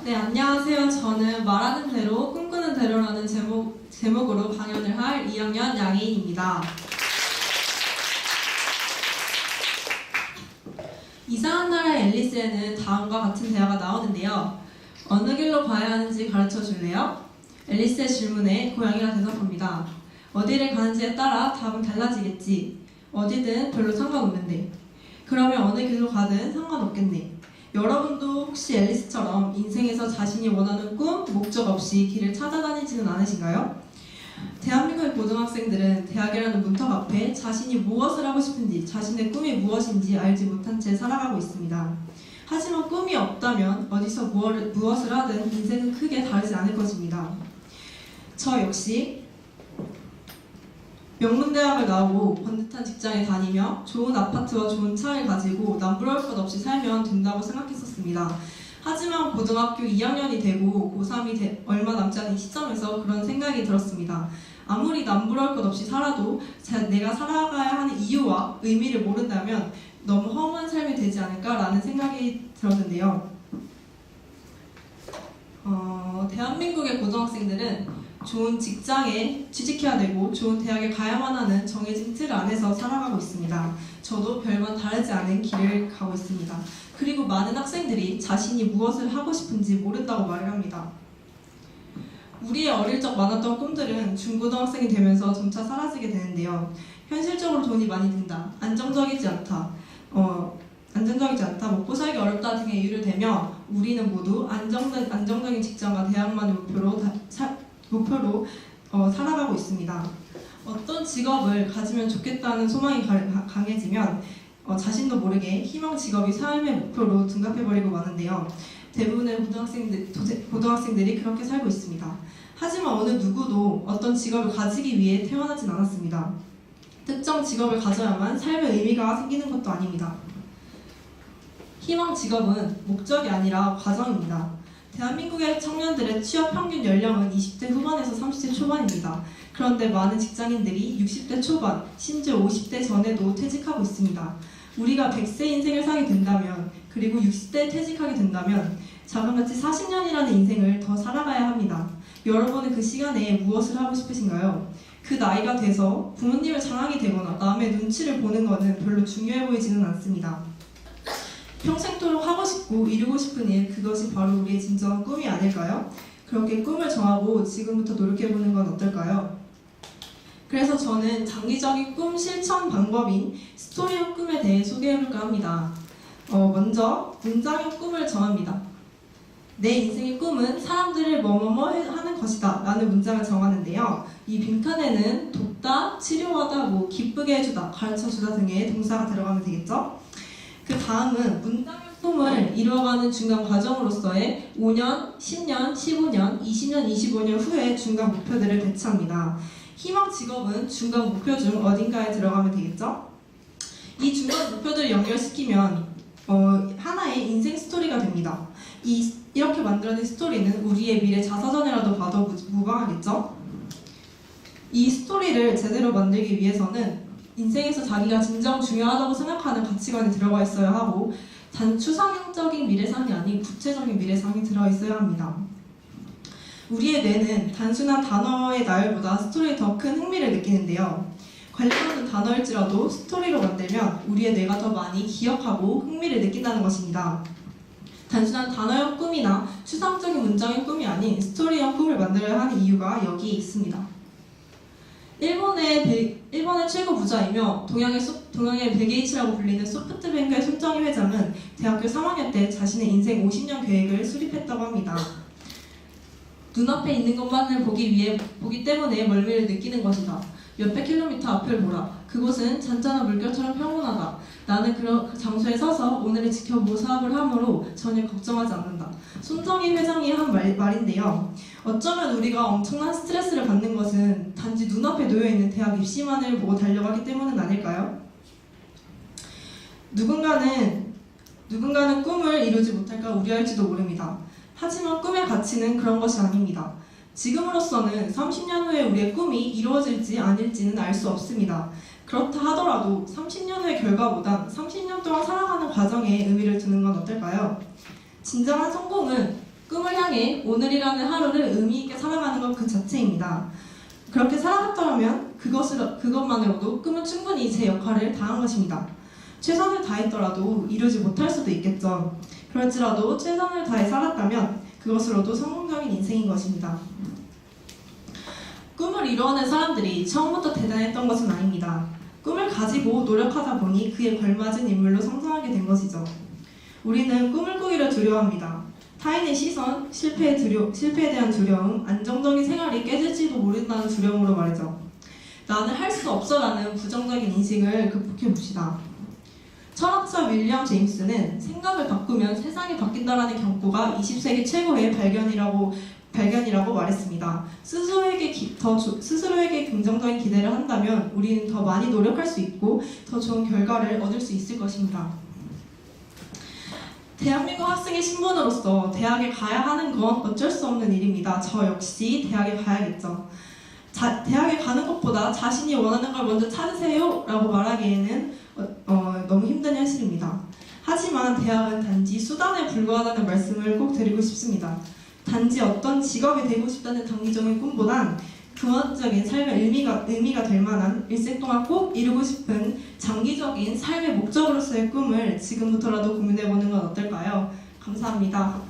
네, 안녕하세요. 저는 말하는 대로 꿈꾸는 대로라는 제목으로 강연을 할 2학년 양혜인입니다. 이상한 나라의 앨리스에는 다음과 같은 대화가 나오는데요. 어느 길로 가야 하는지 가르쳐 줄래요? 앨리스의 질문에 고양이가 대답합니다. 어디를 가는지에 따라 답은 달라지겠지. 어디든 별로 상관없는데. 그러면 어느 길로 가든 상관없겠네. 여러분도 혹시 앨리스처럼 인생에서 자신이 원하는 꿈, 목적 없이 길을 찾아다니지는 않으신가요? 대한민국의 고등학생들은 대학이라는 문턱 앞에 자신이 무엇을 하고 싶은지, 자신의 꿈이 무엇인지 알지 못한 채 살아가고 있습니다. 하지만 꿈이 없다면 어디서 무엇을 하든 인생은 크게 다르지 않을 것입니다. 저 역시 명문대학을 나오고 번듯한 직장에 다니며 좋은 아파트와 좋은 차를 가지고 남부러울 것 없이 살면 된다고 생각했었습니다. 하지만 고등학교 2학년이 되고 고3이 얼마 남지 않은 시점에서 그런 생각이 들었습니다. 아무리 남부러울 것 없이 살아도 내가 살아가야 하는 이유와 의미를 모른다면 너무 허무한 삶이 되지 않을까라는 생각이 들었는데요. 대한민국의 고등학생들은 좋은 직장에 취직해야 되고 좋은 대학에 가야만 하는 정해진 틀 안에서 살아가고 있습니다. 저도 별반 다르지 않은 길을 가고 있습니다. 그리고 많은 학생들이 자신이 무엇을 하고 싶은지 모른다고 말을 합니다. 우리의 어릴 적 많았던 꿈들은 중고등학생이 되면서 점차 사라지게 되는데요. 현실적으로 돈이 많이 든다, 안정적이지 않다, 먹고 살기 어렵다 등의 이유를 대며 우리는 모두 안정적인 직장과 대학만을 목표로 살아가고 있습니다. 어떤 직업을 가지면 좋겠다는 소망이 강해지면 자신도 모르게 희망 직업이 삶의 목표로 둔갑해버리고 마는데요. 대부분의 고등학생들이 그렇게 살고 있습니다. 하지만 어느 누구도 어떤 직업을 가지기 위해 태어나진 않았습니다. 특정 직업을 가져야만 삶의 의미가 생기는 것도 아닙니다. 희망 직업은 목적이 아니라 과정입니다. 대한민국의 청년들의 취업 평균 연령은 20대 후반에서 30대 초반입니다. 그런데 많은 직장인들이 60대 초반, 심지어 50대 전에도 퇴직하고 있습니다. 우리가 100세 인생을 살게 된다면, 그리고 60대에 퇴직하게 된다면 자그마치 40년이라는 인생을 더 살아가야 합니다. 여러분은 그 시간에 무엇을 하고 싶으신가요? 그 나이가 돼서 부모님을 자랑이 되거나 남의 눈치를 보는 것은 별로 중요해 보이지는 않습니다. 평생토록 하고 싶고 이루고 싶은 일, 그것이 바로 우리의 진정한 꿈이 아닐까요? 그렇게 꿈을 정하고 지금부터 노력해보는 건 어떨까요? 그래서 저는 장기적인 꿈 실천 방법인 스토리형 꿈에 대해 소개해볼까 합니다. 먼저 문장형 꿈을 정합니다. 내 인생의 꿈은 사람들을 뭐뭐뭐 하는 것이다 라는 문장을 정하는데요. 이 빈칸에는 돕다, 치료하다, 기쁘게 해주다, 가르쳐주다 등의 동사가 들어가면 되겠죠? 그 다음은 문장형 꿈을 이루어가는 중간 과정으로서의 5년, 10년, 15년, 20년, 25년 후에 중간 목표들을 배치합니다. 희망 직업은 중간 목표 중 어딘가에 들어가면 되겠죠? 이 중간 목표들을 연결시키면 하나의 인생 스토리가 됩니다. 이렇게 만들어진 스토리는 우리의 미래 자서전이라도 봐도 무방하겠죠? 이 스토리를 제대로 만들기 위해서는 인생에서 자기가 진정 중요하다고 생각하는 가치관이 들어가 있어야 하고 단 추상적인 미래상이 아닌 구체적인 미래상이 들어있어야 합니다. 우리의 뇌는 단순한 단어의 나열보다 스토리에 더 큰 흥미를 느끼는데요. 관련없는 단어일지라도 스토리로 만들면 우리의 뇌가 더 많이 기억하고 흥미를 느낀다는 것입니다. 단순한 단어형 꿈이나 추상적인 문장형 꿈이 아닌 스토리형 꿈을 만들어야 하는 이유가 여기 있습니다. 일본의 최고 부자이며 동양의 빌게이츠라고 불리는 소프트뱅크의 손정희 회장은 대학교 3학년 때 자신의 인생 50년 계획을 수립했다고 합니다. 눈앞에 있는 것만을 보기 때문에 멀미를 느끼는 것이다. 몇백 킬로미터 앞을 보라. 그곳은 잔잔한 물결처럼 평온하다. 나는 그 장소에 서서 오늘을 지켜보고 사업을 하므로 전혀 걱정하지 않는다. 손정희 회장이 한 말인데요. 어쩌면 우리가 엄청난 스트레스를 받는 것은 단지 눈앞에 놓여있는 대학 입시만을 보고 달려가기 때문은 아닐까요? 누군가는 꿈을 이루지 못할까 우려할지도 모릅니다. 하지만 꿈의 가치는 그런 것이 아닙니다. 지금으로서는 30년 후에 우리의 꿈이 이루어질지 아닐지는 알 수 없습니다. 그렇다 하더라도 30년 후의 결과보단 30년 동안 살아가는 과정에 의미를 두는 건 어떨까요? 진정한 성공은 꿈을 향해 오늘이라는 하루를 의미 있게 살아가는 것 그 자체입니다. 그렇게 살아갔더라면 그것만으로도 꿈은 충분히 제 역할을 다한 것입니다. 최선을 다했더라도 이루지 못할 수도 있겠죠. 그럴지라도 최선을 다해 살았다면 그것으로도 성공적인 인생인 것입니다. 꿈을 이루어낸 사람들이 처음부터 대단했던 것은 아닙니다. 꿈을 가지고 노력하다 보니 그에 걸맞은 인물로 성장하게 된 것이죠. 우리는 꿈을 꾸기를 두려워합니다. 타인의 시선, 실패에 대한 두려움, 안정적인 생활이 깨질지도 모른다는 두려움으로 말이죠. 나는 할 수 없어라는 부정적인 인식을 극복해봅시다. 철학자 윌리엄 제임스는 생각을 바꾸면 세상이 바뀐다라는 경고가 20세기 최고의 발견이라고 말했습니다. 스스로에게 긍정적인 기대를 한다면 우리는 더 많이 노력할 수 있고 더 좋은 결과를 얻을 수 있을 것입니다. 대한민국 학생의 신분으로서 대학에 가야 하는 건 어쩔 수 없는 일입니다. 저 역시 대학에 가야겠죠. 대학에 가는 것보다 자신이 원하는 걸 먼저 찾으세요 라고 말하기에는 너무 힘든 현실입니다. 하지만 대학은 단지 수단에 불과하다는 말씀을 꼭 드리고 싶습니다. 단지 어떤 직업이 되고 싶다는 단기적인 꿈보단 근원적인 삶의 의미가 될 만한 일생 동안 꼭 이루고 싶은 장기적인 삶의 목적으로서의 꿈을 지금부터라도 고민해보는 건 어떨까요? 감사합니다.